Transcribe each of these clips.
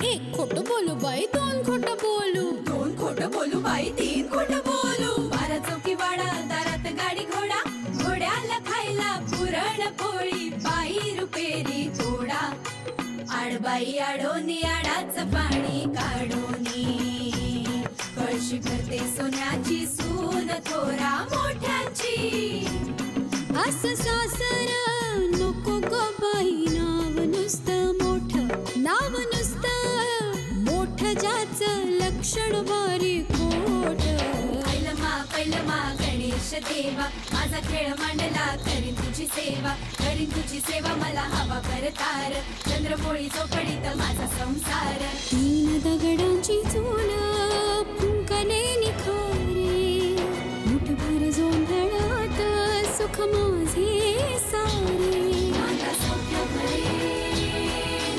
एक खोटं बोलू बाई, दोन खोटं बोलू, दोन खोटं बोलू बाई, तीन खोटं बोलू. 12 चौकी वाडा, दारात गाडी घोडा, घोड्याला खायला पुरण पोळी, बाई रुपेरी थोडा. आडबाई आडोनी आडाच पाणी काढोनी, कळशी भरते सोन्याची सून थोरा मोठ्याची. असं सासर नको ग बाई, नाव नुसतं मोठं, नाव नुसतं मोठं, ज्याचं लक्षण बारी खोट. पैलमा गणेश देवा, माझा खेळ मांडला, करीन तुझी सेवा, करीन तुझी सेवा, मला हवा करतार, चंद्रपोळी चौकडीत माझा संसार. 3 दगडांची चूल फुंकले निखारे, मुठभर जोंधळात सुख माझे सारे. नांदा सौख्य भरे,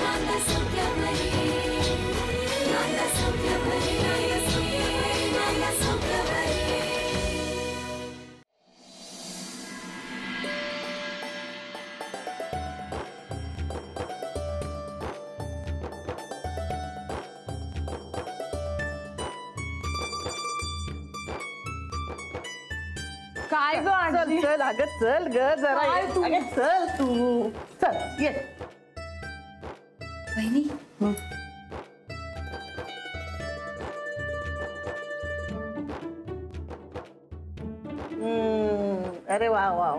नांदा सौख्य भरे, नांदा सौख्य भरे, नांदा सौख्य भरे. काय ग आजी? चल अगं चल ग जरा, अगं चल तू चल ये. वहिनी, अरे वा वा.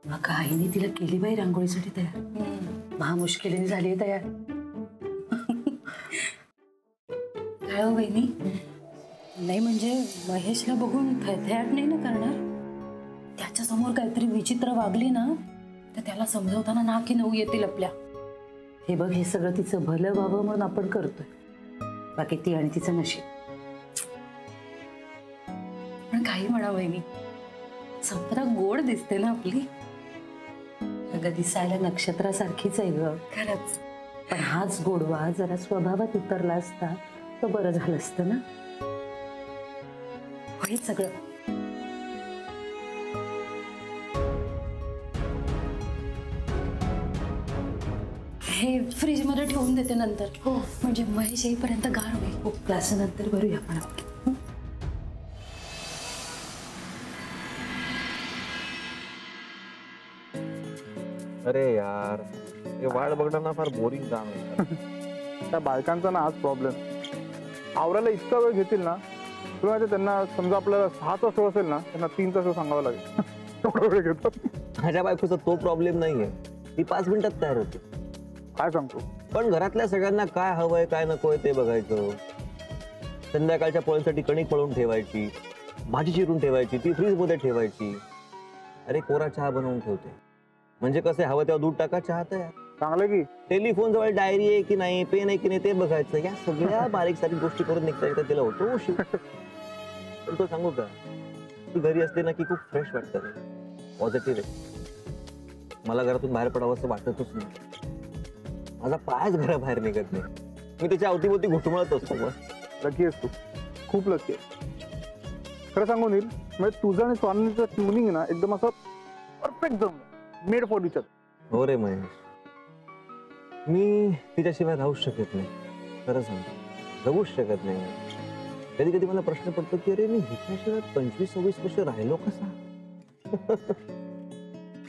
मग आईने तिला केली बाई रांगोळीसाठी तयार, महामुश्किलीने झाली तयार. काय हो बहिणी? नाही म्हणजे महेशला बघून थयथयाट नाही ना करणार? त्याच्या समोर काहीतरी विचित्र वागली ना तर त्याला समजवताना ना की नऊ येतील आपल्या. हे बघ, हे सगळं तिचं भलं व्हावं म्हणून आपण करतोय, बाकी ती आणि तिचं नशीब. पण काही म्हणा बहिणी, संपदा गोड दिसते ना आपली. अगं दिसायला नक्षत्रासारखीच आहे ग खरंच, पण हाच गोडवा जरा स्वभावात उतरला असता तर बरं झालं असतं ना. हे सगळं हे फ्रीज मध्ये ठेवून देते नंतर. हो, म्हणजे महेश येईपर्यंत गार होईल. हो, क्लासनंतर भरूया आपण. अरे यार, हे वाट बघणं ना फार बोरिंग काम आहे. त्या बायकांचा ना हाच प्रॉब्लेम, आवरायला इतका वेळ घेतील ना, तुला माहिती त्यांना समजा आपल्याला 6 तास असेल ना, त्यांना 3 तास सांगावं लागेल. एवढा वेळ घेतात. माझ्या बायकोचा तो प्रॉब्लेम नाहीये, ती 5 मिनिटात तयार होते. काय सांगतो? पण घरातल्या सगळ्यांना काय हवंय काय नकोय ते बघायचं. संध्याकाळच्या पोळीसाठी कणिक पळून ठेवायची, भाजी चिरून ठेवायची, ती फ्रीज मध्ये ठेवायची. अरे कोरा चहा बनवून ठेवते, म्हणजे कसं हवं तेव्हा दूध टाका, चहा तयार. चांगलं की टेलिफोन जवळ डायरी आहे की नाही, पेन आहे की नाही ते बघायचं. या सगळ्या बारीक सारीक गोष्टी करून निघता येतात तिला होतो उशीर. पण तो सांगू का, ती घरी असते ना की खूप फ्रेश वाटतं, पॉझिटिव्ह आहे. मला घरातून बाहेर पडावं असं वाटतच नाही. माझा पायच घराबाहेर निघत नाही. मी त्याच्या अवतीभोवती घुटमळत असतो. लकी आहेस तू, खूप लकी आहे. खरं सांगू नील, म्हणजे तुझं आणि स्वामीचं ट्युनिंग ना एकदम असं परफेक्ट जमलं, मेड फॉर इच अदर. हो रे महेश, मी तिच्याशिवाय राहूच शकत नाही. खरं सांगतो, जगूच शकत नाही. कधी कधी मला प्रश्न पडतो की अरे मी हिच्याशिवाय 25-26 वर्ष राहिलो कसा.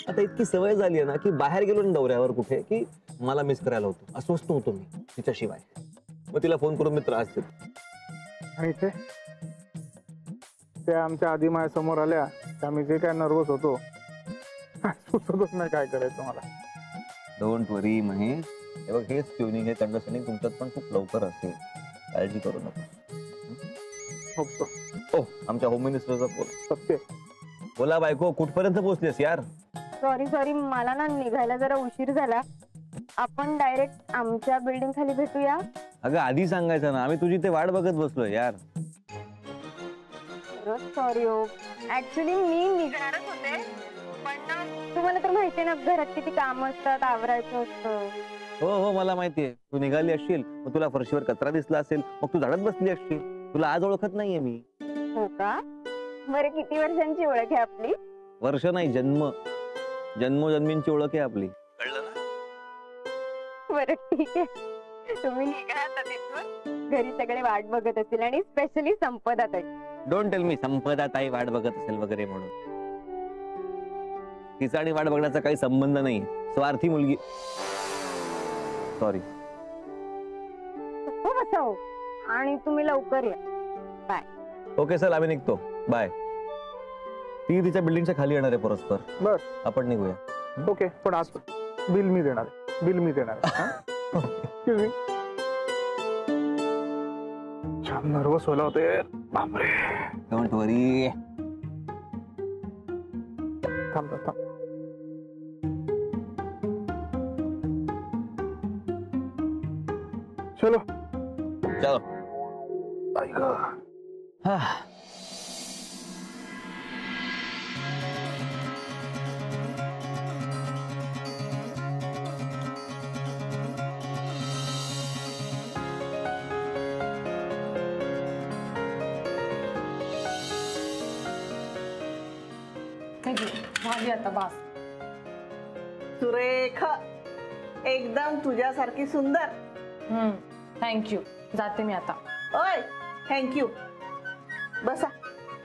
आता इतकी सवय झाली आहे ना की बाहेर गेलो ना दौऱ्यावर कुठे की मला मिस करायला होतो, अस्वस्थ होतो मी तिच्याशिवाय. मग तिला फोन करून मी त्रास देतो. आणि इथे त्या आमच्या आधी माझ्या समोर आल्या, आम्ही जे काय नर्वस होतो, सुचतच नाही काय करायचं मला. डोंट वरी महेश, हे बघ हेच ट्युनिंग हे अंडरस्टँडिंग तुमच्यात पण खूप लवकर असेल, काळजी करू नका. ओ आमच्या होम मिनिस्टरचा फोन. सत्य बोला बायको, कुठपर्यंत पोहोचलीस यार? सॉरी मला ना निघायला जरा उशीर झाला. आपण डायरेक्ट आमच्या बिल्डिंग खाली भेटूया. अगं आधी सांगायचं ना, आम्ही तुझी ते वाट बघत बसलोय यार. सॉरी हो, ऍक्च्युली मी निघणारच होते, पण ना तुम्हाला तर माहितीये ना घरात किती काम असतात, आवरायचं असतं. हो मला माहितीये, तू निघाली असशील, मग तुला फरशीवर कचरा दिसला असेल, मग तू झाडत बसली असशील. तुला आज ओळखत नाहीये मी. हो का? बरं, किती वर्षांची ओळख आहे आपली? वर्ष नाही, जन्मोजन्मींची ओळख आहे आपली, कळलं ना? बरं ठीक आहे, तुम्ही निघा आता तिथून. घरी सगळे वाट बघत असतील आणि स्पेशली संपदा ताई. डोंट टेल मी संपदा ताई वाट बघत असेल वगैरे म्हणून. तिचा आणि वाट बघण्याचा काही संबंध नाही. स्वार्थी मुलगी. सॉरी. बसाव आणि तुम्ही लवकर या. बाय. ओके सर, आम्ही निघतो. बाय. ती तिच्या बिल्डिंगच्या खाली येणार आहे परस्पर. बर आपण निघूया. ओके, पण आज बिल मी देणार आहे. बिल मी देणार आहे. छान नर्वस व्हायला होते. बापरे. डोंट वरी. थांब थांब. चलो चलो. झाली आता बास. सुरेख, एकदम तुझ्यासारखी सुंदर. थँक्यू. जाते मी आता. ओय, थँक्यू. बसा.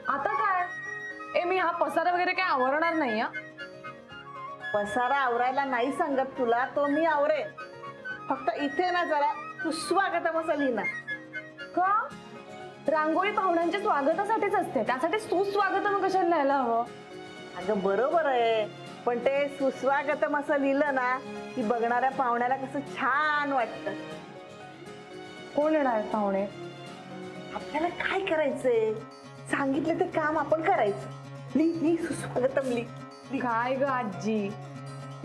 आता काय? मी हा पसारा वगैरे काय आवरणार नाही. पसारा आवरायला नाही सांगत तुला, तो मी आवरेन. फक्त इथे ना जरा सुस्वागतम असं लिहिना. का? रांगोळी पाहुण्यांच्या स्वागतासाठीच असते, त्यासाठी सुस्वागतम कशाला लिहायला हवं? अगं बरोबर आहे, पण ते सुस्वागतम असं लिहिलं ना की बघणाऱ्या पाहुण्याला कसं छान वाटतं. कोण येणार पाहुणे? आपल्याला काय करायचंय, सांगितलं ते काम आपण करायचं. लिही सुस्वागतम लिही. काय ग आजी,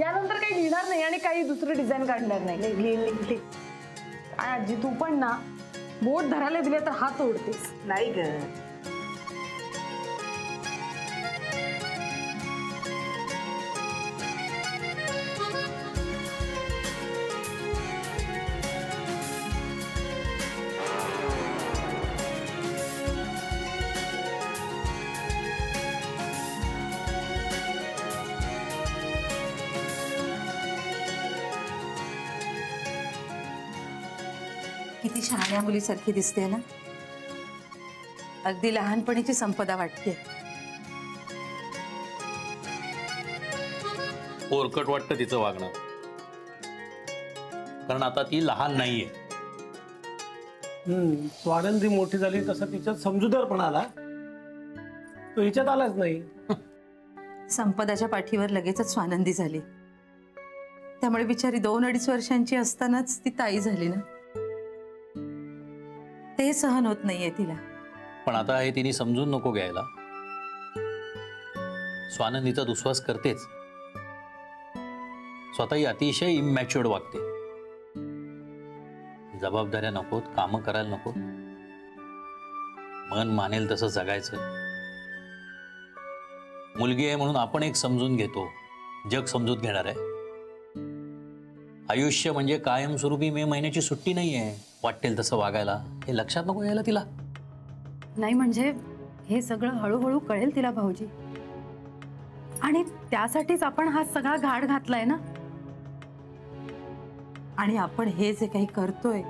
यानंतर काही लिहिणार नाही आणि काही दुसरं डिझाईन काढणार नाही. लिही. काय आजी, तू पण ना बोट धरायला दिले तर हात ओढतेस. नाही ग. किती शहाण्या मुलीसारखी दिसते ना. अगदी लहानपणीची संपदा वाटते. ओरकट वाटतं तिचं वागणं, कारण आता ती लहान नाहीये. स्वानंदी मोठी झाली तसं तिच्यात समजूतदारपणा आला, तो हिच्यात आलाच नाही. संपदाच्या पाठीवर लगेचच स्वानंदी झाली, त्यामुळे बिचारी 2-2.5 वर्षांची असतानाच ती ताई झाली ना. ते सहन होत नाहीये तिला. पण आता हे तिने समजून नको घ्यायला. स्वानंदीचा दुस्वास करतेच, स्वतःही अतिशय इमॅच्युअर्ड वागते. जबाबदाऱ्या नकोत, कामं करायला नकोत, मन मानेल तसं जगायचं. मुलगी आहे म्हणून आपण एक समजून घेतो, जग समजूत घेणार आहे. आयुष्य म्हणजे कायमस्वरूपी मे महिन्याची सुट्टी नाहीये वाटेल तसं वागायला. हे लक्षात नको यायला तिला. नाही म्हणजे हे सगळं हळूहळू कळेल तिला भाऊजी, आणि त्यासाठीच आपण हा सगळा घाट घातलाय ना. आणि आपण हे जे काही करतोय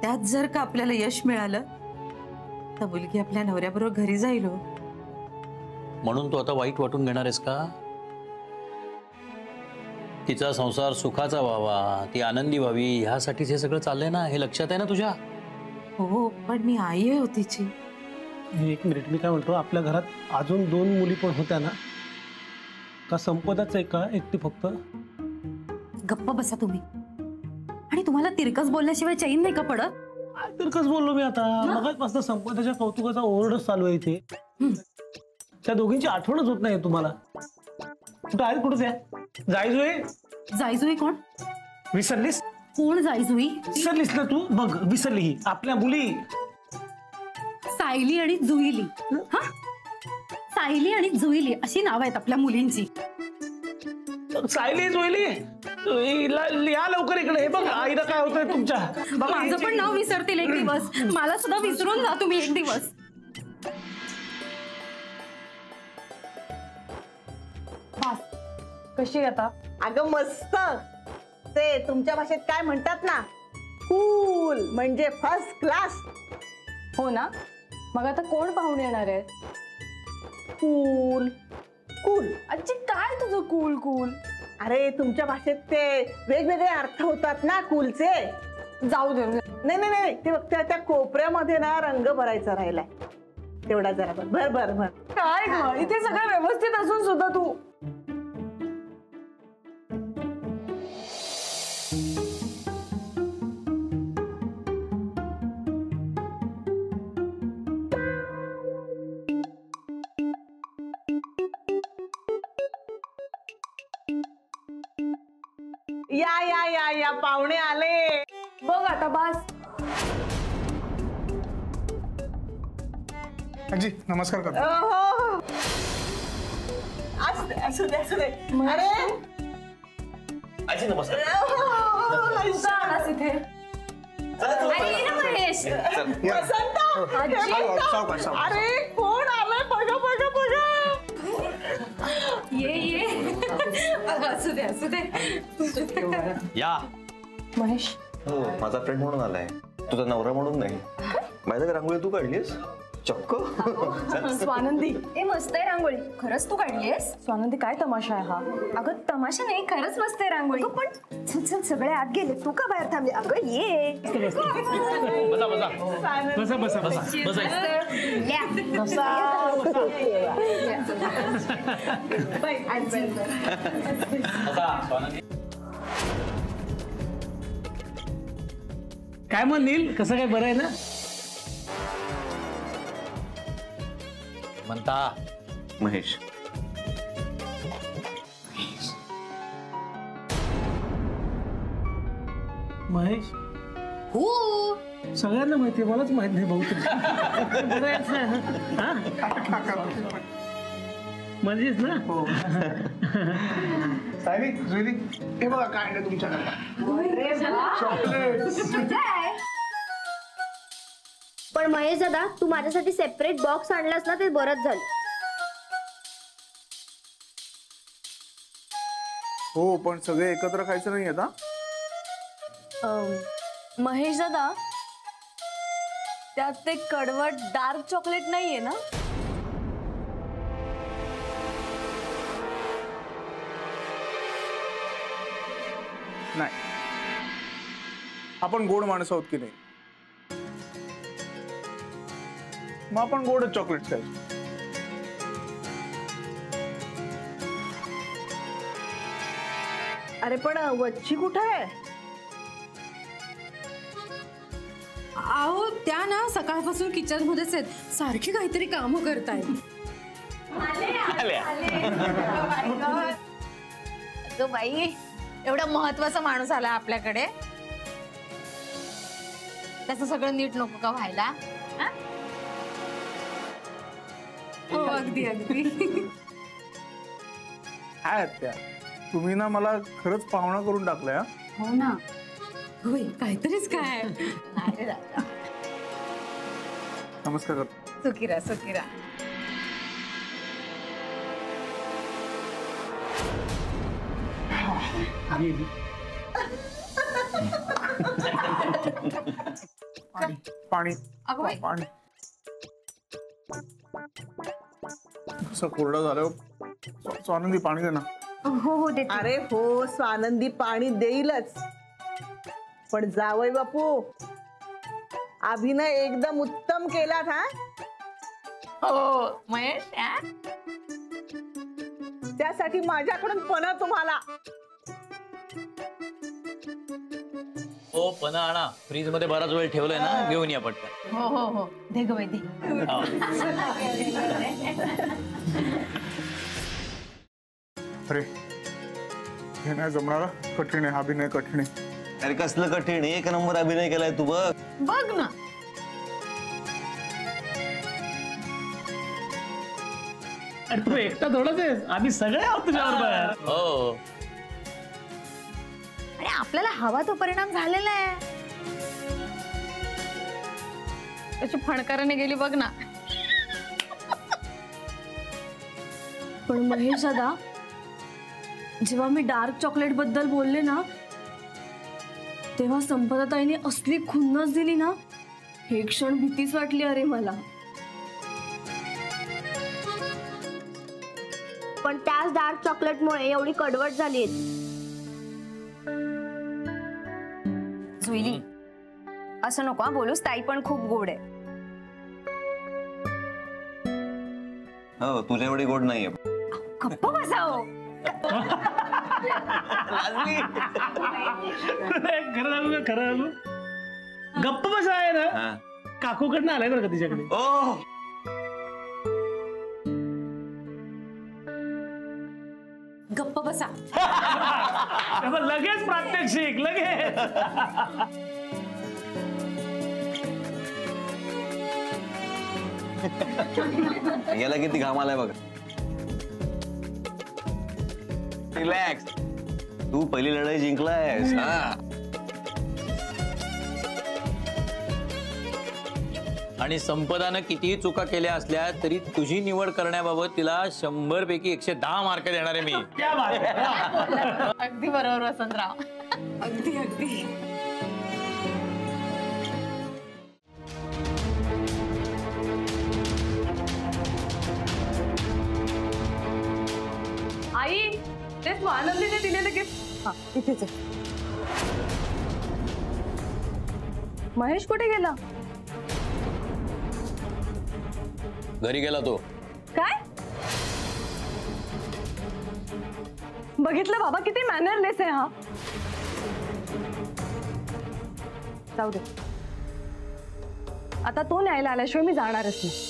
त्यात जर का आपल्याला यश मिळालं तर मुलगी आपल्या नवऱ्याबरोबर घरी जाईल. म्हणून तू आता वाईट वाटून घेणार आहेस का? तिचा संसार सुखाचा व्हावा, ती आनंदी व्हावी, ह्यासाठीच हे सगळं चाललंय ना. हे लक्षात आहे ना तुझ्या? हो, पण मी आई आहे तिची. एक मिनिट, मी काय म्हणतो, आपल्या घरात अजून 2 मुली पण होत्या ना, का संपदाच आहे का एकटी फक्त? गप्प बसा तुम्ही. आणि तुम्हाला तिरकस बोलल्याशिवाय चैन नाही का पडत? तिरकस बोललो मी आता. मगाचपासून संपदाच्या कौतुकाचा ओरडच चालू आहे इथे. त्या दोघींची आठवणच होत नाही तुम्हाला. कुठं आहे, कुठं त्या जायजुई? जायजुई कोण? विसरलीस? कोण जायजुई? विसरलीस ना तू? बघ, विसरली ही आपल्या मुली सायली आणि जुईली. हा, सायली आणि जुईली अशी नाव आहेत आपल्या मुलींची. सायली जुईली, या लवकर इकडे. हे बघ आईला काय होतंय तुमच्या. माझं पण नाव विसरतील एक दिवस. मला सुद्धा विसरून जा तुम्ही एक दिवस. कशी आता? अगं मस्त. ते तुमच्या भाषेत काय म्हणतात ना, कूल म्हणजे फर्स्ट क्लास. हो ना. मग आता कोण पाहुणे येणार आहेत? Cool cool. आजी काय तुझं कूल कूल? अरे तुमच्या भाषेत ते वेगवेगळे अर्थ होतात ना कूलचे. जाऊ दे. नाही नाही नाही, ते फक्त त्या कोपऱ्यामध्ये ना रंग भरायचा राहिलाय तेवढा. जरा भर भर भर. काय ग, इथे सगळं व्यवस्थित असून सुद्धा तू. या या या या पाहुणे आले. बघ आता बस. आजी नमस्कार करतो. हो असू दे असू दे असू दे. अरे आजी नमस्कार. तू का आलास इथे? अरे कोण आलंय बघा बघा बघा. ये असू दे असू दे. या महेश. हो माझा फ्रेंड म्हणून आलाय, तुझा नवरा म्हणून नाही. माझ्या रांगोळी तू काढलीस चक्क. स्वानंदी ए मस्त आहे रांगोळी. खरंच तू काढलीस? स्वानंदी काय तमाशा आहे हा? अगं तमाशा नाही, खरंच मस्त आहे रांगोळी. पण चल चल सगळे आत गेले, तू का बाहेर थांबली? अगं ये. बसा बसा बसा बसा काय मग नील, कसं काय, बरं आहे ना? म्हणता महेश. महेश हो सगळ्यांना माहिती आहे, मलाच माहित नाही बहुतेक. म्हणजेच ना. हो सायली जुली हे बघा काय आणलं तुमच्याकडे. पण महेश दादा, तू माझ्यासाठी सेपरेट बॉक्स आणलास ना, ते बरंच झालं. हो पण सगळे एकत्र खायचं नाही आता. महेश दादा, त्यात ते कडवट डार्क चॉकलेट नाहीये ना? नाही, आपण गोड माणसं आहोत की नाही, मग आपण गोडच चॉकलेट खायचं. अरे पण वच्ची कुठे आहे? अहो त्या ना सकाळपासून किचन मध्येच आहेत, सारखी काहीतरी कामं करतायत. अगं बाई, एवढा महत्वाचा माणूस आला आपल्याकडे, त्याचं सगळं नीट नको का व्हायला? हो अगदी अगदी. काय त्या तुम्ही ना मला खरंच पाहुणा करून टाकलाय. हो ना, होय काहीतरीच काय. नमस्कार. सुकिरा सुकिरा. पाणी अगं बाई, पाणी कसं कोरडं झालं. स्वानंदी पाणी दे ना. हो हो देते. अरे हो स्वानंदी पाणी देईलच, पण जावई बापू अभिनय एकदम उत्तम केलात हा. हो महेश, त्यासाठी माझ्याकडून पण तुम्हाला. हो पण आणा, फ्रीज मध्ये बराच वेळ ठेवलाय ना, घेऊन या पटकन. हो हो हो दे ग बाई दे. अरे हे नाही जमणार, कठीण आहे अभिनय, कठीण आहे. अरे कसलं कठीण, एक नंबर अभिनय केलाय तू. बघ बघ ना. अरे तू एकटा थोडंच आहेस, आम्ही सगळे आहोत तुझ्याबरोबर. हो आणि आपल्याला हवा तो परिणाम झालेला आहे. त्याची फणकाराने गेली बघ ना. पण महेश दादा, जेव्हा मी डार्क चॉकलेट बद्दल बोलले ना, तेव्हा संपदाताईने असली खुन्नस दिली ना, हे क्षण भीतीच वाटली अरे मला. पण त्याच डार्क चॉकलेटमुळे एवढी कडवट झाली. जुईली, असं नको हा बोलूस, ताई पण खूप गोड आहे. हो, तुझ्या एवढी गोड नाहीये. गप्प बसाओ. खरं गप्प बसा आहे ना, काकूकडनं आलाय बरं का तिच्याकडे. गप्प बसा. लगेच प्रात्यक्षिक लगेच. याला किती घाम आलाय बघा. रिलॅक्स, तू पहिली लढाई जिंकलायस. आणि संपदानं कितीही चुका केल्या असल्या तरी तुझी निवड करण्याबाबत तिला 100 पैकी 110 मार्क देणार आहे मी. अगदी बरोबर वसंतराव. अगदी अगदी. आई, ते स्वानंदीने दिलेलं गिफ्ट. हा, इथेच आहे. महेश कुठे गेला? घरी गेला तो. काय? बघितलं बाबा, किती मॅनरलेस आहे हा. जाऊ दे, आता तो न्यायला आल्याशिवाय मी जाणारच नाही.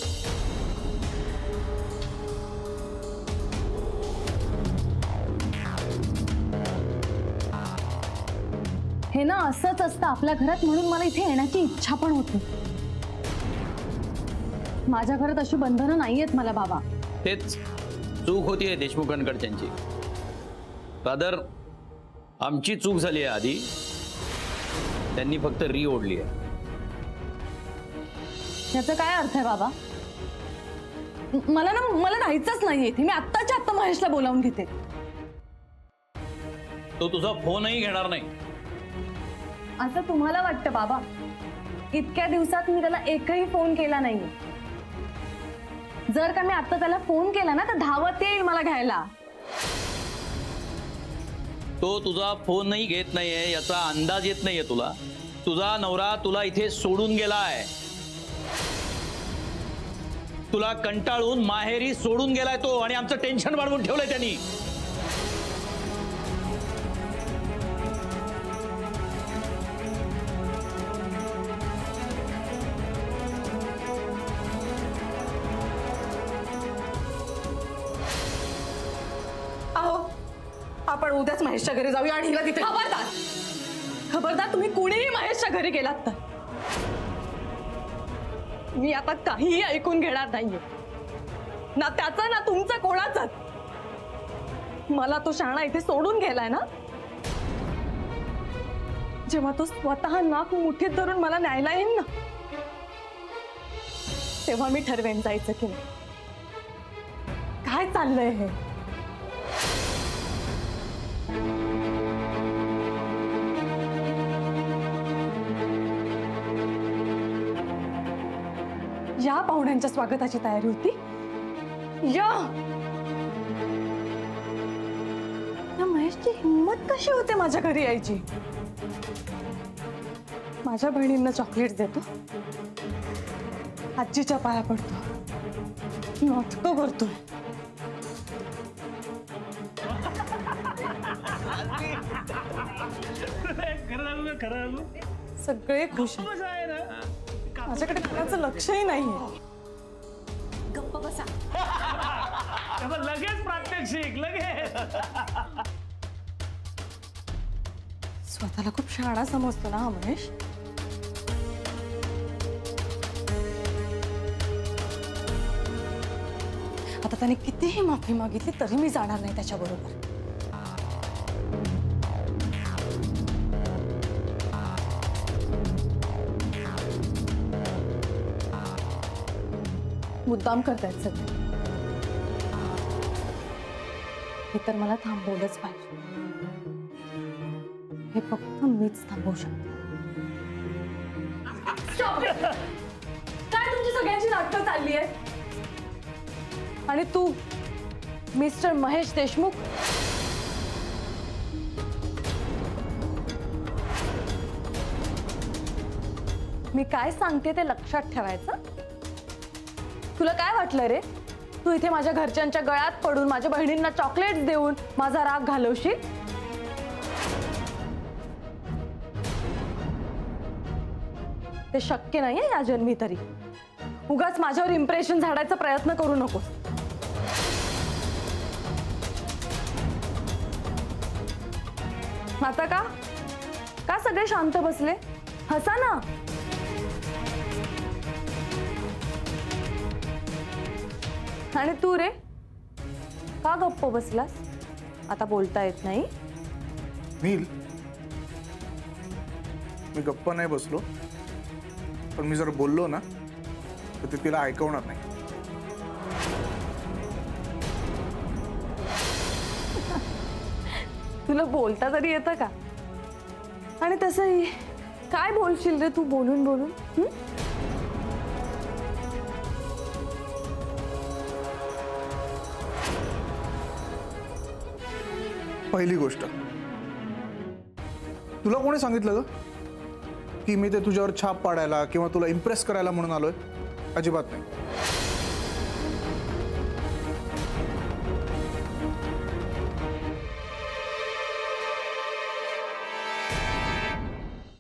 हे ना असंच असतं आपल्या घरात, म्हणून मला इथे येण्याची इच्छा पण होती. माझ्या घरात अशी बंधनं नाहीयेत मला बाबा. तेच चूक होतीये देशमुखांकडच्यांची. रादर आमची चूक झाली आहे आधी, त्यांनी फक्त री ओढली आहे. याचा काय अर्थ आहे बाबा? मला राहायचंच नाहीये. मी आत्ताच्या आत्ता महेशला बोलावून घेते. तो तुझा फोनही घेणार नाही असं तुम्हाला वाटतं बाबा? इतक्या दिवसात मी त्याला एकही फोन केला नाहीये. जर का मी आता त्याला फोन केला ना तर धावत येईल मला घ्यायला. तो तुझा फोनही घेत नाहीये याचा अंदाज येत नाहीये तुला? तुझा नवरा तुला इथे सोडून गेलाय. तुला कंटाळून माहेरी सोडून गेलाय तो, आणि आमचं टेन्शन वाढवून ठेवलंय त्यांनी. आपण उद्याच महेशच्या घरी जाऊया आणि हिला तिथे. खबरदार, खबरदार, तुम्ही कुणीही महेशच्या घरी गेलात तर मी आता काहीही ऐकून घेणार नाहीये. ना त्याचं ना तुमचं, कोणाचंच. मला तो शाणा इथे सोडून गेलाय ना, जेव्हा तो स्वतः नाक मुठीत धरून मला न्यायला येईन ना, तेव्हा मी ठरवेन जायचं की नाही. काय चाललंय हे? या पाहुण्यांच्या स्वागताची तयारी होती. या महेशची हिम्मत कशी होते माझ्या घरी यायची? माझ्या बहिणींना चॉकलेट देतो, आजीच्या पाया पडतो, नाटकं करतोय. सगळे खुश आहेत. माझ्याकडे कोणाचं लक्षही नाहीये. गप्प बसा. लगेच प्रात्यक्षिक लगेच. स्वतःला खूप शहाणा समजतो ना हा महेश. आता त्याने कितीही माफी मागितली तरी मी जाणार नाही त्याच्याबरोबर. मुद्दाम करतायत सगळे. हे तर मला थांबवलंच पाहिजे. हे फक्त मीच थांबवू शकते. काय तुमची सगळ्यांची नाटकं चालली आहेत? आणि तू मिस्टर महेश देशमुख, मी काय सांगते ते लक्षात ठेवायचं. तुला काय वाटलं रे, तू इथे माझ्या घरच्यांच्या गळ्यात पडून माझ्या बहिणींना चॉकलेट्स देऊन माझा राग घालवशील? ते शक्य नाहीये या जन्मी तरी. उगाच माझ्यावर इम्प्रेशन झाडायचा प्रयत्न करू नकोस. आता का सगळे शांत बसले? हसा ना. आणि तू रे का गप्प बसलास? आता बोलता येत नाही? नील, मी गप्प नाही बसलो, पण मी जर बोललो ना तर ते तिला ऐकवणार नाही. तुला बोलता तरी येतं का? आणि तसंही काय बोलशील रे तू बोलून बोलून? पहिली गोष्ट, तुला कोणी सांगितलं ग की मी ते तुझ्यावर छाप पाडायला किंवा तुला इम्प्रेस करायला म्हणून आलोय? अजिबात नाही.